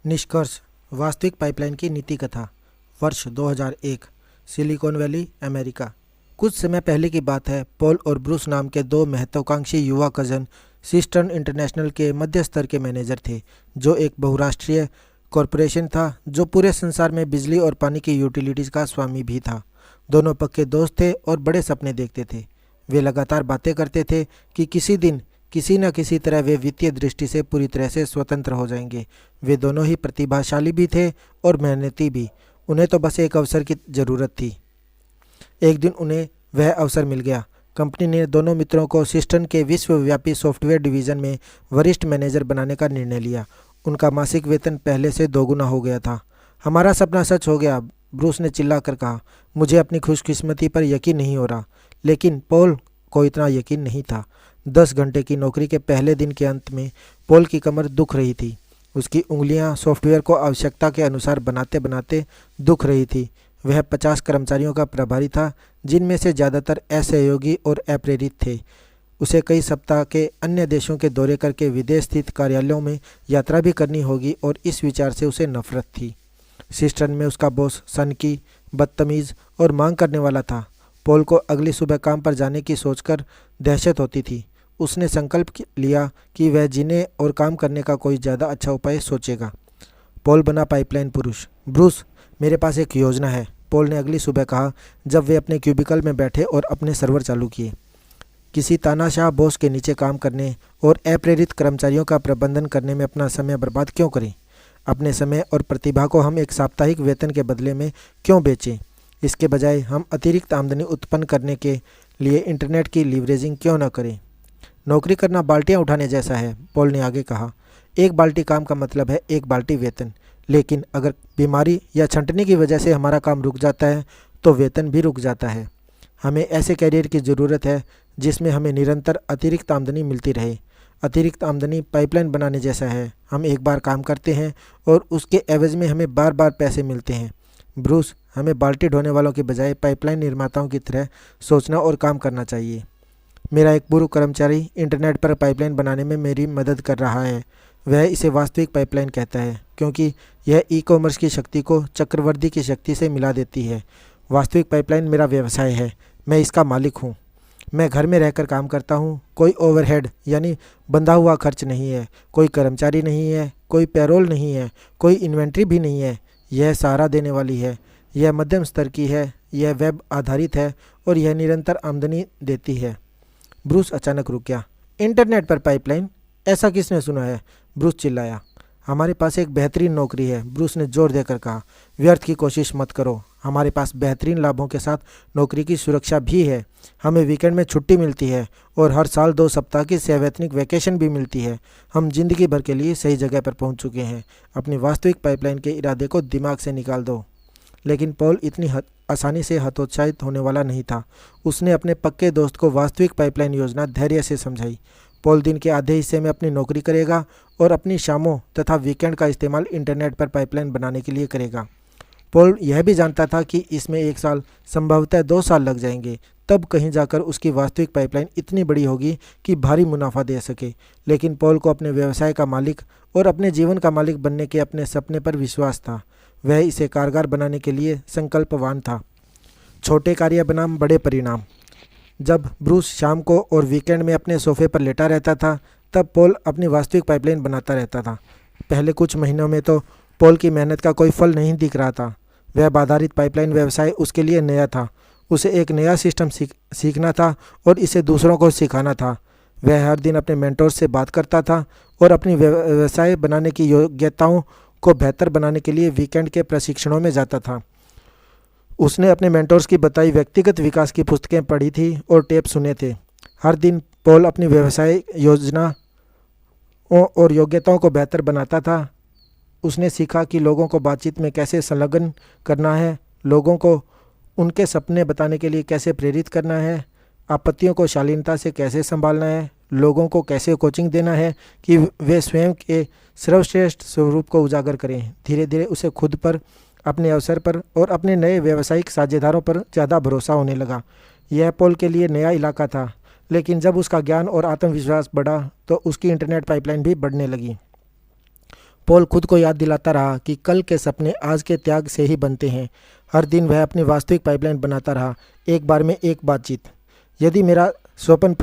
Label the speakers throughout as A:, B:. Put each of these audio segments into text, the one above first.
A: निष्कर्ष। वास्तविक पाइपलाइन की नीति कथा। वर्ष 2001, सिलिकॉन वैली, अमेरिका। कुछ समय पहले की बात है। पॉल और ब्रूस नाम के दो महत्वाकांक्षी युवा कजन सिस्टर्न इंटरनेशनल के मध्य स्तर के मैनेजर थे, जो एक बहुराष्ट्रीय कॉरपोरेशन था जो पूरे संसार में बिजली और पानी की यूटिलिटीज़ का स्वामी भी था। दोनों पक्के दोस्त थे और बड़े सपने देखते थे। वे लगातार बातें करते थे कि किसी दिन किसी न किसी तरह वे वित्तीय दृष्टि से पूरी तरह से स्वतंत्र हो जाएंगे। वे दोनों ही प्रतिभाशाली भी थे और मेहनती भी। उन्हें तो बस एक अवसर की ज़रूरत थी। एक दिन उन्हें वह अवसर मिल गया। कंपनी ने दोनों मित्रों को सिस्टर्न के विश्वव्यापी सॉफ्टवेयर डिवीज़न में वरिष्ठ मैनेजर बनाने का निर्णय लिया। उनका मासिक वेतन पहले से दोगुना हो गया था। हमारा सपना सच हो गया, ब्रूस ने चिल्लाकर कहा। मुझे अपनी खुशकिस्मती पर यकीन नहीं हो रहा। लेकिन पॉल को इतना यकीन नहीं था। 10 घंटे की नौकरी के पहले दिन के अंत में पॉल की कमर दुख रही थी। उसकी उंगलियां सॉफ्टवेयर को आवश्यकता के अनुसार बनाते बनाते दुख रही थी। वह 50 कर्मचारियों का प्रभारी था, जिनमें से ज़्यादातर असहयोगी और अप्रेरित थे। उसे कई सप्ताह के अन्य देशों के दौरे करके विदेश स्थित कार्यालयों में यात्रा भी करनी होगी और इस विचार से उसे नफरत थी। सिस्टर्न में उसका बॉस सनकी, बदतमीज़ और मांग करने वाला था। पॉल को अगली सुबह काम पर जाने की सोचकर दहशत होती थी। उसने संकल्प लिया कि वह जीने और काम करने का कोई ज़्यादा अच्छा उपाय सोचेगा। पॉल बना पाइपलाइन पुरुष। ब्रूस, मेरे पास एक योजना है, पॉल ने अगली सुबह कहा, जब वे अपने क्यूबिकल में बैठे और अपने सर्वर चालू किए। किसी तानाशाह बॉस के नीचे काम करने और अप्रेरित कर्मचारियों का प्रबंधन करने में अपना समय बर्बाद क्यों करें? अपने समय और प्रतिभा को हम एक साप्ताहिक वेतन के बदले में क्यों बेचें? इसके बजाय हम अतिरिक्त आमदनी उत्पन्न करने के लिए इंटरनेट की लीवरेजिंग क्यों न करें? नौकरी करना बाल्टियां उठाने जैसा है, पॉल ने आगे कहा। एक बाल्टी काम का मतलब है एक बाल्टी वेतन। लेकिन अगर बीमारी या छंटनी की वजह से हमारा काम रुक जाता है तो वेतन भी रुक जाता है। हमें ऐसे कैरियर की ज़रूरत है जिसमें हमें निरंतर अतिरिक्त आमदनी मिलती रहे। अतिरिक्त आमदनी पाइपलाइन बनाने जैसा है। हम एक बार काम करते हैं और उसके एवज में हमें बार बार पैसे मिलते हैं। ब्रूस, हमें बाल्टी ढोने वालों के बजाय पाइपलाइन निर्माताओं की तरह सोचना और काम करना चाहिए। मेरा एक पूर्व कर्मचारी इंटरनेट पर पाइपलाइन बनाने में मेरी मदद कर रहा है। वह इसे वास्तविक पाइपलाइन कहता है क्योंकि यह ई कॉमर्स की शक्ति को चक्रवर्ती की शक्ति से मिला देती है। वास्तविक पाइपलाइन मेरा व्यवसाय है, मैं इसका मालिक हूँ। मैं घर में रहकर काम करता हूँ। कोई ओवरहेड यानी बंधा हुआ खर्च नहीं है, कोई कर्मचारी नहीं है, कोई पैरोल नहीं है, कोई इन्वेंट्री भी नहीं है। यह सहारा देने वाली है, यह मध्यम स्तर की है, यह वेब आधारित है और यह निरंतर आमदनी देती है। ब्रूस अचानक रुक गया। इंटरनेट पर पाइपलाइन? ऐसा किसने सुना है? ब्रूस चिल्लाया। हमारे पास एक बेहतरीन नौकरी है, ब्रूस ने जोर देकर कहा। व्यर्थ की कोशिश मत करो। हमारे पास बेहतरीन लाभों के साथ नौकरी की सुरक्षा भी है। हमें वीकेंड में छुट्टी मिलती है और हर साल 2 सप्ताह की सवैतनिक वैकेशन भी मिलती है। हम जिंदगी भर के लिए सही जगह पर पहुंच चुके हैं। अपनी वास्तविक पाइपलाइन के इरादे को दिमाग से निकाल दो। लेकिन पॉल इतनी आसानी से हतोत्साहित होने वाला नहीं था। उसने अपने पक्के दोस्त को वास्तविक पाइपलाइन योजना धैर्य से समझाई। पॉल दिन के आधे हिस्से में अपनी नौकरी करेगा और अपनी शामों तथा वीकेंड का इस्तेमाल इंटरनेट पर पाइपलाइन बनाने के लिए करेगा। पॉल यह भी जानता था कि इसमें 1 साल, संभवतः 2 साल लग जाएंगे। तब कहीं जाकर उसकी वास्तविक पाइपलाइन इतनी बड़ी होगी कि भारी मुनाफा दे सके। लेकिन पॉल को अपने व्यवसाय का मालिक और अपने जीवन का मालिक बनने के अपने सपने पर विश्वास था। वह इसे कारगर बनाने के लिए संकल्पवान था। छोटे कार्य बनाम बड़े परिणाम। जब ब्रूस शाम को और वीकेंड में अपने सोफे पर लेटा रहता था, तब पॉल अपनी वास्तविक पाइपलाइन बनाता रहता था। पहले कुछ महीनों में तो पॉल की मेहनत का कोई फल नहीं दिख रहा था। वेब आधारित पाइपलाइन व्यवसाय उसके लिए नया था। उसे एक नया सिस्टम सीखना था और इसे दूसरों को सिखाना था। वह हर दिन अपने मेंटोर से बात करता था और अपनी व्यवसाय बनाने की योग्यताओं को बेहतर बनाने के लिए वीकेंड के प्रशिक्षणों में जाता था। उसने अपने मेंटोर्स की बताई व्यक्तिगत विकास की पुस्तकें पढ़ी थी और टेप सुने थे। हर दिन पॉल अपनी व्यवसाय योजना और योग्यताओं को बेहतर बनाता था। उसने सीखा कि लोगों को बातचीत में कैसे संलग्न करना है, लोगों को उनके सपने बताने के लिए कैसे प्रेरित करना है, आपत्तियों को शालीनता से कैसे संभालना है, लोगों को कैसे कोचिंग देना है कि वे स्वयं के सर्वश्रेष्ठ स्वरूप को उजागर करें। धीरे धीरे उसे खुद पर, अपने अवसर पर और अपने नए व्यावसायिक साझेदारों पर ज़्यादा भरोसा होने लगा। यह पॉल के लिए नया इलाका था, लेकिन जब उसका ज्ञान और आत्मविश्वास बढ़ा तो उसकी इंटरनेट पाइपलाइन भी बढ़ने लगी। पॉल खुद को याद दिलाता रहा कि कल के सपने आज के त्याग से ही बनते हैं। हर दिन वह अपनी वास्तविक पाइपलाइन बनाता रहा, एक बार में एक बातचीत। यदि मेरा स्वप्न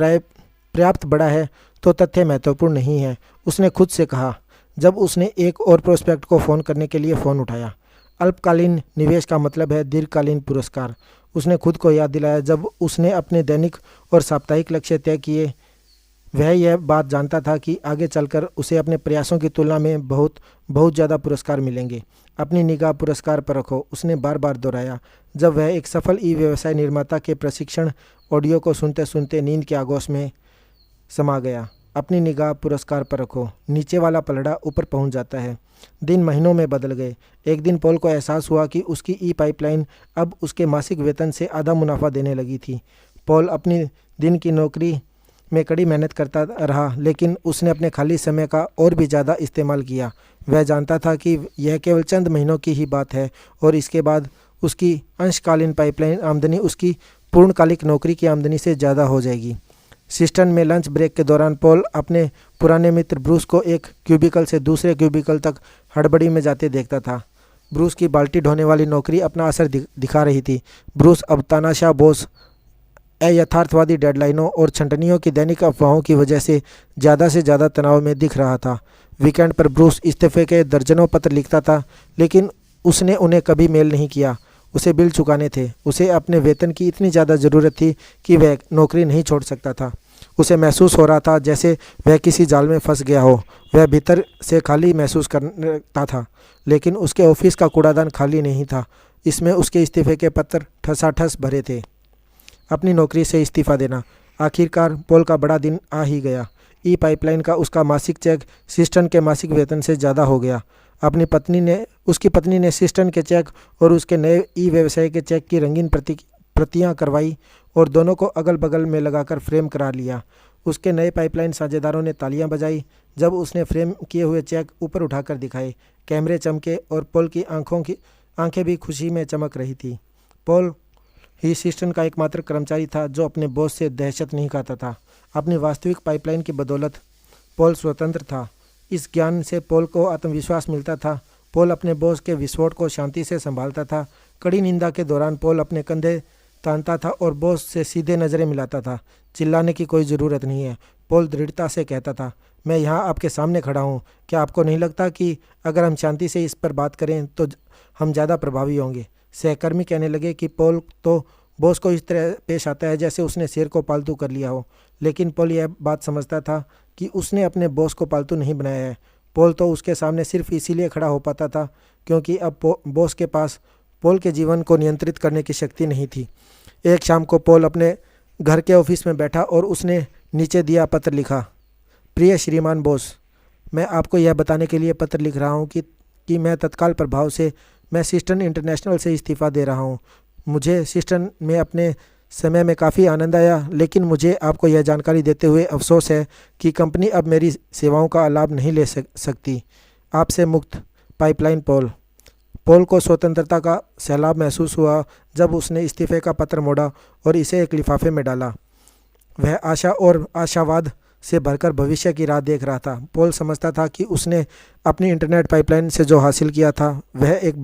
A: पर्याप्त बड़ा है तो तथ्य महत्वपूर्ण नहीं है, उसने खुद से कहा जब उसने एक और प्रोस्पेक्ट को फ़ोन करने के लिए फ़ोन उठाया। अल्पकालीन निवेश का मतलब है दीर्घकालीन पुरस्कार, उसने खुद को याद दिलाया जब उसने अपने दैनिक और साप्ताहिक लक्ष्य तय किए। वह यह बात जानता था कि आगे चलकर उसे अपने प्रयासों की तुलना में बहुत बहुत ज़्यादा पुरस्कार मिलेंगे। अपनी निगाह पुरस्कार पर रखो, उसने बार बार दोहराया जब वह एक सफल ई व्यवसाय निर्माता के प्रशिक्षण ऑडियो को सुनते सुनते नींद के आगोश में समा गया। अपनी निगाह पुरस्कार पर रखो, नीचे वाला पलड़ा ऊपर पहुंच जाता है। दिन महीनों में बदल गए। एक दिन पॉल को एहसास हुआ कि उसकी ई पाइपलाइन अब उसके मासिक वेतन से आधा मुनाफा देने लगी थी। पॉल अपनी दिन की नौकरी में कड़ी मेहनत करता रहा, लेकिन उसने अपने खाली समय का और भी ज़्यादा इस्तेमाल किया। वह जानता था कि यह केवल चंद महीनों की ही बात है और इसके बाद उसकी अंशकालीन पाइपलाइन आमदनी उसकी पूर्णकालिक नौकरी की आमदनी से ज़्यादा हो जाएगी। सिस्टन में लंच ब्रेक के दौरान पॉल अपने पुराने मित्र ब्रूस को एक क्यूबिकल से दूसरे क्यूबिकल तक हड़बड़ी में जाते देखता था। ब्रूस की बाल्टी ढोने वाली नौकरी अपना असर दिखा रही थी। ब्रूस अब तानाशाह बॉस, अयथार्थवादी डेडलाइनों और छंटनियों की दैनिक अफवाहों की वजह से ज़्यादा तनाव में दिख रहा था। वीकेंड पर ब्रूस इस्तीफे के दर्जनों पत्र लिखता था, लेकिन उसने उन्हें कभी मेल नहीं किया। उसे बिल चुकाने थे। उसे अपने वेतन की इतनी ज़्यादा ज़रूरत थी कि वह नौकरी नहीं छोड़ सकता था। उसे महसूस हो रहा था जैसे वह किसी जाल में फंस गया हो। वह भीतर से खाली महसूस करता था, लेकिन उसके ऑफिस का कूड़ादान खाली नहीं था। इसमें उसके इस्तीफे के पत्र ठसाठस भरे थे। अपनी नौकरी से इस्तीफा देना। आखिरकार पॉल का बड़ा दिन आ ही गया। ई पाइपलाइन का उसका मासिक चेक सिस्टन के मासिक वेतन से ज़्यादा हो गया। उसकी पत्नी ने सिस्टन के चेक और उसके नए ई व्यवसाय के चेक की रंगीन प्रतियां करवाई और दोनों को अगल बगल में लगाकर फ्रेम करा लिया। उसके नए पाइपलाइन साझेदारों ने तालियां बजाई जब उसने फ्रेम किए हुए चेक ऊपर उठाकर दिखाए। कैमरे चमके और पॉल की आंखें भी खुशी में चमक रही थी। पॉल ही सिस्टन का एकमात्र कर्मचारी था जो अपने बॉस से दहशत नहीं खाता था। अपनी वास्तविक पाइपलाइन की बदौलत पॉल स्वतंत्र था। इस ज्ञान से पॉल को आत्मविश्वास मिलता था। पॉल अपने बॉस के विस्फोट को शांति से संभालता था। कड़ी निंदा के दौरान पॉल अपने कंधे तानता था और बॉस से सीधे नज़रें मिलाता था। चिल्लाने की कोई ज़रूरत नहीं है, पॉल दृढ़ता से कहता था। मैं यहाँ आपके सामने खड़ा हूँ। क्या आपको नहीं लगता कि अगर हम शांति से इस पर बात करें तो हम ज़्यादा प्रभावी होंगे? सहकर्मी कहने लगे कि पॉल तो बॉस को इस तरह पेश आता है जैसे उसने शेर को पालतू कर लिया हो, लेकिन पॉल यह बात समझता था कि उसने अपने बॉस को पालतू नहीं बनाया है। पॉल तो उसके सामने सिर्फ इसीलिए खड़ा हो पाता था क्योंकि अब बॉस के पास पॉल के जीवन को नियंत्रित करने की शक्ति नहीं थी। एक शाम को पॉल अपने घर के ऑफिस में बैठा और उसने नीचे दिया पत्र लिखा। प्रिय श्रीमान बॉस, मैं आपको यह बताने के लिए पत्र लिख रहा हूँ कि मैं तत्काल प्रभाव से मैं सिस्टन इंटरनेशनल से इस्तीफ़ा दे रहा हूँ। मुझे सिस्टन में अपने समय में काफ़ी आनंद आया, लेकिन मुझे आपको यह जानकारी देते हुए अफसोस है कि कंपनी अब मेरी सेवाओं का लाभ नहीं ले सकती। आपसे मुक्त, पाइपलाइन पॉल। पॉल को स्वतंत्रता का सैलाब महसूस हुआ जब उसने इस्तीफे का पत्र मोड़ा और इसे एक लिफाफे में डाला। वह आशा और आशावाद से भरकर भविष्य की राह देख रहा था। पॉल समझता था कि उसने अपनी इंटरनेट पाइपलाइन से जो हासिल किया था वह एक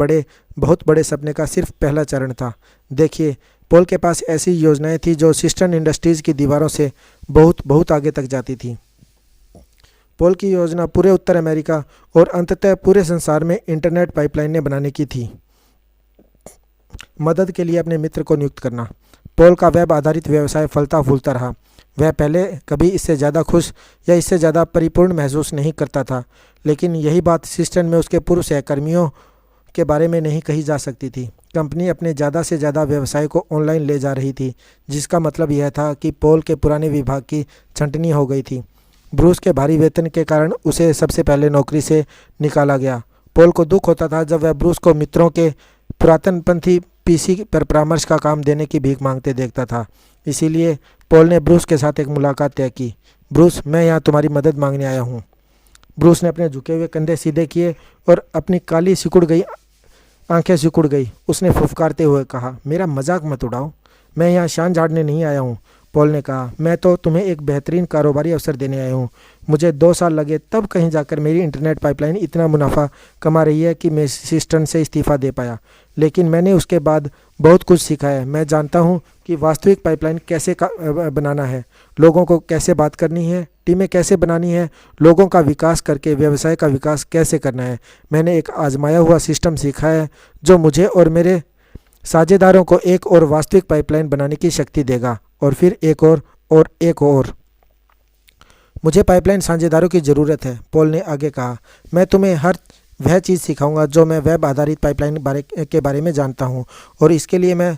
A: बहुत बड़े सपने का सिर्फ पहला चरण था। देखिए, पॉल के पास ऐसी योजनाएं थी जो सिस्टन इंडस्ट्रीज़ की दीवारों से बहुत आगे तक जाती थी। पॉल की योजना पूरे उत्तर अमेरिका और अंततः पूरे संसार में इंटरनेट पाइपलाइनें बनाने की थी। मदद के लिए अपने मित्र को नियुक्त करना। पॉल का वेब आधारित व्यवसाय फलता फूलता रहा। वह पहले कभी इससे ज़्यादा खुश या इससे ज़्यादा परिपूर्ण महसूस नहीं करता था, लेकिन यही बात सिस्टन में उसके पूर्व सहकर्मियों के बारे में नहीं कही जा सकती थी। कंपनी अपने ज़्यादा से ज़्यादा व्यवसाय को ऑनलाइन ले जा रही थी, जिसका मतलब यह था कि पॉल के पुराने विभाग की छंटनी हो गई थी। ब्रूस के भारी वेतन के कारण उसे सबसे पहले नौकरी से निकाला गया। पॉल को दुख होता था जब वह ब्रूस को मित्रों के पुरातनपंथी पीसी पर परामर्श का काम देने की भीख मांगते देखता था। इसीलिए पॉल ने ब्रूस के साथ एक मुलाकात तय की। ब्रूस, मैं यहाँ तुम्हारी मदद मांगने आया हूँ। ब्रूस ने अपने झुके हुए कंधे सीधे किए और अपनी काली आंखें सिकुड़ गई। उसने फुफकारते हुए कहा, मेरा मजाक मत उड़ाओ, मैं यहाँ शान झाड़ने नहीं आया हूँ। पॉल ने कहा, मैं तो तुम्हें एक बेहतरीन कारोबारी अवसर देने आया हूँ। मुझे 2 साल लगे, तब कहीं जाकर मेरी इंटरनेट पाइपलाइन इतना मुनाफा कमा रही है कि मैं असिस्टेंट से इस्तीफ़ा दे पाया। लेकिन मैंने उसके बाद बहुत कुछ सीखा है। मैं जानता हूँ कि वास्तविक पाइपलाइन कैसे बनाना है, लोगों को कैसे बात करनी है, टीमें कैसे बनानी है, लोगों का विकास करके व्यवसाय का विकास कैसे करना है। मैंने एक आजमाया हुआ सिस्टम सीखा है जो मुझे और मेरे साझेदारों को एक और वास्तविक पाइपलाइन बनाने की शक्ति देगा, और फिर एक और एक और। मुझे पाइपलाइन साझेदारों की ज़रूरत है, पॉल ने आगे कहा। मैं तुम्हें हर वह चीज़ सिखाऊंगा जो मैं वेब आधारित पाइपलाइन के बारे में जानता हूँ, और इसके लिए मैं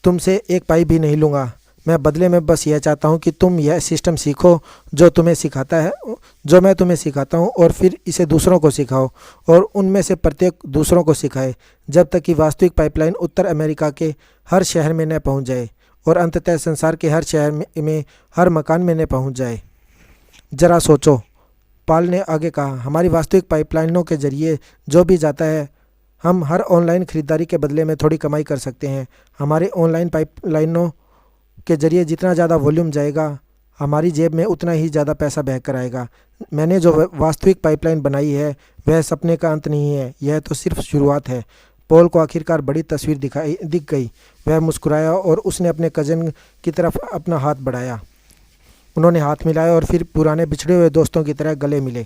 A: तुमसे एक पाई भी नहीं लूँगा। मैं बदले में बस यह चाहता हूँ कि तुम यह सिस्टम सीखो जो मैं तुम्हें सिखाता हूँ, और फिर इसे दूसरों को सिखाओ, और उनमें से प्रत्येक दूसरों को सिखाए, जब तक कि वास्तविक पाइपलाइन उत्तर अमेरिका के हर शहर में न पहुँच जाए, और अंततः संसार के हर शहर में हर मकान में न पहुँच जाए। ज़रा सोचो, पॉल ने आगे कहा, हमारी वास्तविक पाइपलाइनों के जरिए जो भी जाता है, हम हर ऑनलाइन खरीदारी के बदले में थोड़ी कमाई कर सकते हैं। हमारे ऑनलाइन पाइपलाइनों के जरिए जितना ज़्यादा वॉल्यूम जाएगा, हमारी जेब में उतना ही ज़्यादा पैसा बह कर आएगा। मैंने जो वास्तविक पाइपलाइन बनाई है वह सपने का अंत नहीं है, यह तो सिर्फ शुरुआत है। पॉल को आखिरकार बड़ी तस्वीर दिख गई। वह मुस्कुराया और उसने अपने कज़न की तरफ अपना हाथ बढ़ाया। उन्होंने हाथ मिलाया और फिर पुराने बिछड़े हुए दोस्तों की तरह गले मिले।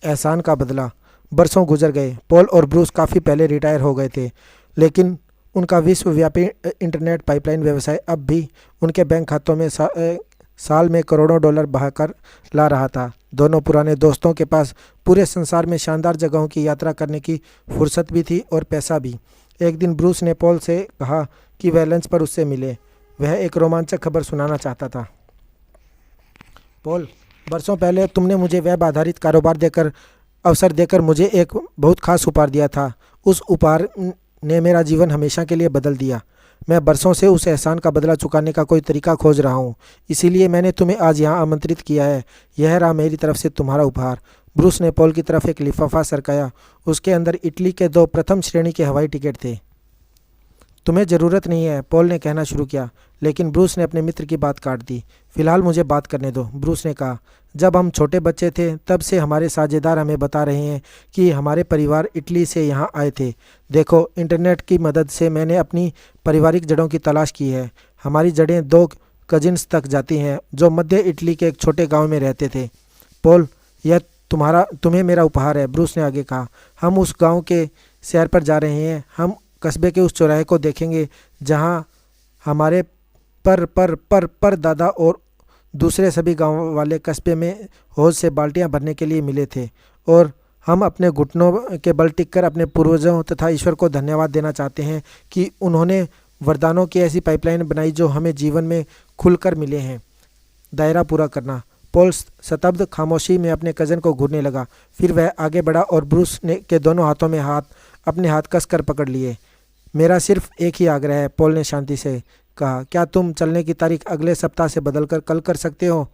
A: एहसान का बदला। बरसों गुजर गए। पॉल और ब्रूस काफ़ी पहले रिटायर हो गए थे, लेकिन उनका विश्वव्यापी इंटरनेट पाइपलाइन व्यवसाय अब भी उनके बैंक खातों में साल में करोड़ों डॉलर बहाकर ला रहा था। दोनों पुराने दोस्तों के पास पूरे संसार में शानदार जगहों की यात्रा करने की फुर्सत भी थी और पैसा भी। एक दिन ब्रूस ने पॉल से कहा कि वह लंच पर उससे मिले। वह एक रोमांचक खबर सुनाना चाहता था। पॉल, बरसों पहले तुमने मुझे वेब आधारित कारोबार अवसर देकर मुझे एक बहुत खास उपहार दिया था। उस उपहार ने मेरा जीवन हमेशा के लिए बदल दिया। मैं बरसों से उस एहसान का बदला चुकाने का कोई तरीका खोज रहा हूँ, इसीलिए मैंने तुम्हें आज यहाँ आमंत्रित किया है। यह रहा मेरी तरफ से तुम्हारा उपहार। ब्रूस ने पॉल की तरफ एक लिफाफा सरकाया। उसके अंदर इटली के 2 प्रथम श्रेणी के हवाई टिकट थे। तुम्हें ज़रूरत नहीं है, पॉल ने कहना शुरू किया, लेकिन ब्रूस ने अपने मित्र की बात काट दी। फिलहाल मुझे बात करने दो, ब्रूस ने कहा। जब हम छोटे बच्चे थे तब से हमारे साझेदार हमें बता रहे हैं कि हमारे परिवार इटली से यहाँ आए थे। देखो, इंटरनेट की मदद से मैंने अपनी पारिवारिक जड़ों की तलाश की है। हमारी जड़ें 2 कजिन्स तक जाती हैं जो मध्य इटली के एक छोटे गाँव में रहते थे। पॉल, यह तुम्हें मेरा उपहार है, ब्रूस ने आगे कहा। हम उस गाँव के सैर पर जा रहे हैं। हम कस्बे के उस चौराहे को देखेंगे जहाँ हमारे पर दादा और दूसरे सभी गांव वाले कस्बे में हौज से बाल्टियां भरने के लिए मिले थे, और हम अपने घुटनों के बल टिककर अपने पूर्वजों तथा ईश्वर को धन्यवाद देना चाहते हैं कि उन्होंने वरदानों की ऐसी पाइपलाइन बनाई जो हमें जीवन में खुलकर मिले हैं। दायरा पूरा करना। पॉल स्तब्ध खामोशी में अपने कज़न को घूरने लगा। फिर वह आगे बढ़ा और ब्रूस ने के दोनों हाथों में अपने हाथ कसकर पकड़ लिए। मेरा सिर्फ एक ही आग्रह है, पॉल ने शांति से कहा। क्या तुम चलने की तारीख अगले सप्ताह से बदलकर कल कर सकते हो?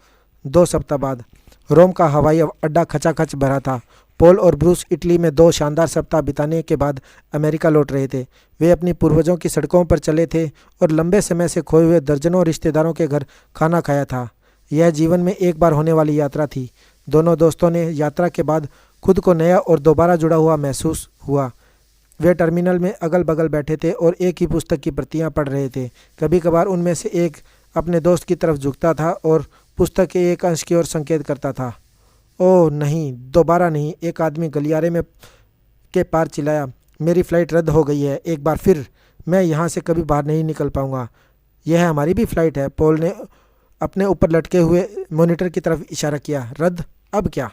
A: 2 सप्ताह बाद। रोम का हवाई अड्डा खचाखच भरा था। पॉल और ब्रूस इटली में 2 शानदार सप्ताह बिताने के बाद अमेरिका लौट रहे थे। वे अपनी पूर्वजों की सड़कों पर चले थे और लंबे समय से खोए हुए दर्जनों रिश्तेदारों के घर खाना खाया था। यह जीवन में एक बार होने वाली यात्रा थी। दोनों दोस्तों ने यात्रा के बाद खुद को नया और दोबारा जुड़ा हुआ महसूस हुआ। वे टर्मिनल में अगल बगल बैठे थे और एक ही पुस्तक की प्रतियां पढ़ रहे थे। कभी कभार उनमें से एक अपने दोस्त की तरफ झुकता था और पुस्तक के एक अंश की ओर संकेत करता था। ओह नहीं, दोबारा नहीं, एक आदमी गलियारे में के पार चिल्लाया। मेरी फ़्लाइट रद्द हो गई है। एक बार फिर, मैं यहाँ से कभी बाहर नहीं निकल पाऊँगा। यह हमारी भी फ़्लाइट है। पॉल ने अपने ऊपर लटके हुए मॉनिटर की तरफ इशारा किया। रद्द? अब क्या?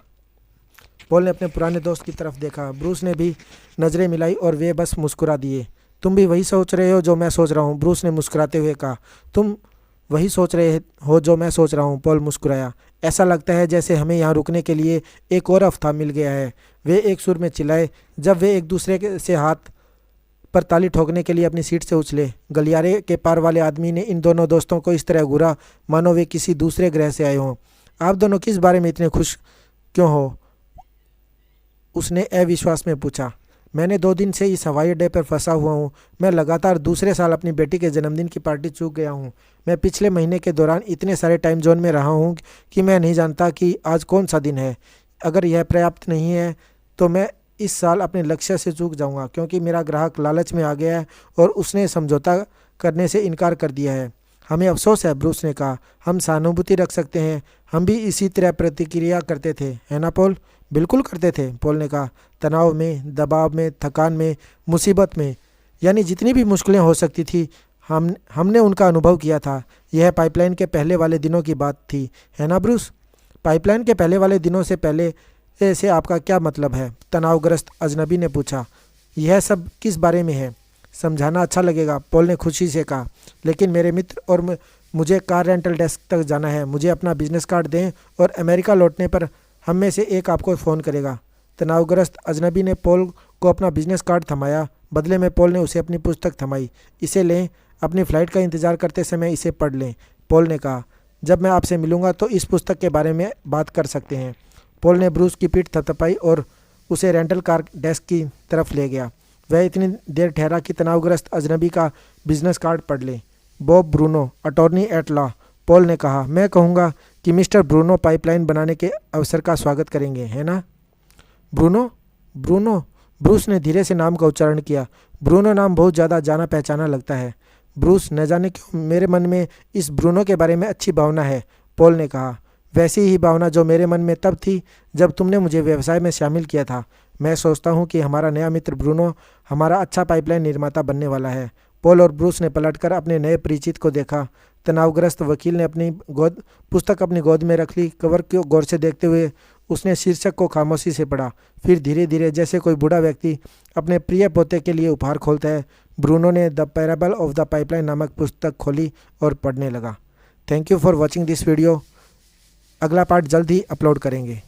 A: पॉल ने अपने पुराने दोस्त की तरफ देखा। ब्रूस ने भी नज़रें मिलाई और वे बस मुस्कुरा दिए। तुम भी वही सोच रहे हो जो मैं सोच रहा हूँ, ब्रूस ने मुस्कुराते हुए कहा। तुम वही सोच रहे हो जो मैं सोच रहा हूँ, पॉल मुस्कुराया। ऐसा लगता है जैसे हमें यहाँ रुकने के लिए एक और हफ्ता मिल गया है, वे एक सुर में चिल्लाए जब वे एक दूसरे से हाथ पर ताली ठोकने के लिए अपनी सीट से उछले। गलियारे के पार वाले आदमी ने इन दोनों दोस्तों को इस तरह घूरा मानो वे किसी दूसरे ग्रह से आए हों। आप दोनों किस बारे में इतने खुश क्यों हो? उसने अविश्वास में पूछा। मैंने 2 दिन से इस हवाई अड्डे पर फंसा हुआ हूँ। मैं लगातार दूसरे साल अपनी बेटी के जन्मदिन की पार्टी चूक गया हूँ। मैं पिछले महीने के दौरान इतने सारे टाइम जोन में रहा हूँ कि मैं नहीं जानता कि आज कौन सा दिन है। अगर यह पर्याप्त नहीं है तो मैं इस साल अपने लक्ष्य से चूक जाऊँगा, क्योंकि मेरा ग्राहक लालच में आ गया है और उसने समझौता करने से इनकार कर दिया है। हमें अफसोस है, ब्रूस ने कहा। हम सहानुभूति रख सकते हैं। हम भी इसी तरह प्रतिक्रिया करते थे, है ना पॉल? बिल्कुल करते थे, पॉल ने कहा। तनाव में, दबाव में, थकान में, मुसीबत में, यानी जितनी भी मुश्किलें हो सकती थी हमने उनका अनुभव किया था। यह पाइपलाइन के पहले वाले दिनों की बात थी, है ना ब्रूस? पाइपलाइन के पहले वाले दिनों से पहले से आपका क्या मतलब है? तनावग्रस्त अजनबी ने पूछा। यह सब किस बारे में है? समझाना अच्छा लगेगा, पॉल ने खुशी से कहा। लेकिन मेरे मित्र और मुझे कार रेंटल डेस्क तक जाना है। मुझे अपना बिजनेस कार्ड दें और अमेरिका लौटने पर हम में से एक आपको फ़ोन करेगा। तनावग्रस्त अजनबी ने पॉल को अपना बिजनेस कार्ड थमाया। बदले में पॉल ने उसे अपनी पुस्तक थमाई। इसे लें, अपनी फ़्लाइट का इंतज़ार करते समय इसे पढ़ लें, पॉल ने कहा। जब मैं आपसे मिलूंगा तो इस पुस्तक के बारे में बात कर सकते हैं। पॉल ने ब्रूस की पीठ थपथपाई और उसे रेंटल कार डेस्क की तरफ ले गया। वह इतनी देर ठहरा कि तनावग्रस्त अजनबी का बिजनेस कार्ड पढ़ ले। Bob Bruno, attorney at law, Paul ने कहा। मैं कहूँगा कि मिस्टर ब्रूनो पाइपलाइन बनाने के अवसर का स्वागत करेंगे, है ना? ब्रूनो? ब्रूनो? ब्रूस ने धीरे से नाम का उच्चारण किया। ब्रूनो नाम बहुत ज़्यादा जाना पहचाना लगता है, ब्रूस। न जाने क्यों मेरे मन में इस ब्रूनो के बारे में अच्छी भावना है, पॉल ने कहा। वैसी ही भावना जो मेरे मन में तब थी जब तुमने मुझे व्यवसाय में शामिल किया था। मैं सोचता हूँ कि हमारा नया मित्र ब्रूनो हमारा अच्छा पाइपलाइन निर्माता बनने वाला है। पॉल और ब्रूस ने पलटकर अपने नए परिचित को देखा। तनावग्रस्त वकील ने पुस्तक अपनी गोद में रख ली। कवर को गौर से देखते हुए उसने शीर्षक को खामोशी से पढ़ा। फिर धीरे धीरे, जैसे कोई बूढ़ा व्यक्ति अपने प्रिय पोते के लिए उपहार खोलता है, ब्रूनो ने the parable of the pipeline नामक पुस्तक खोली और पढ़ने लगा। Thank you for watching this video. अगला पार्ट जल्द ही अपलोड करेंगे।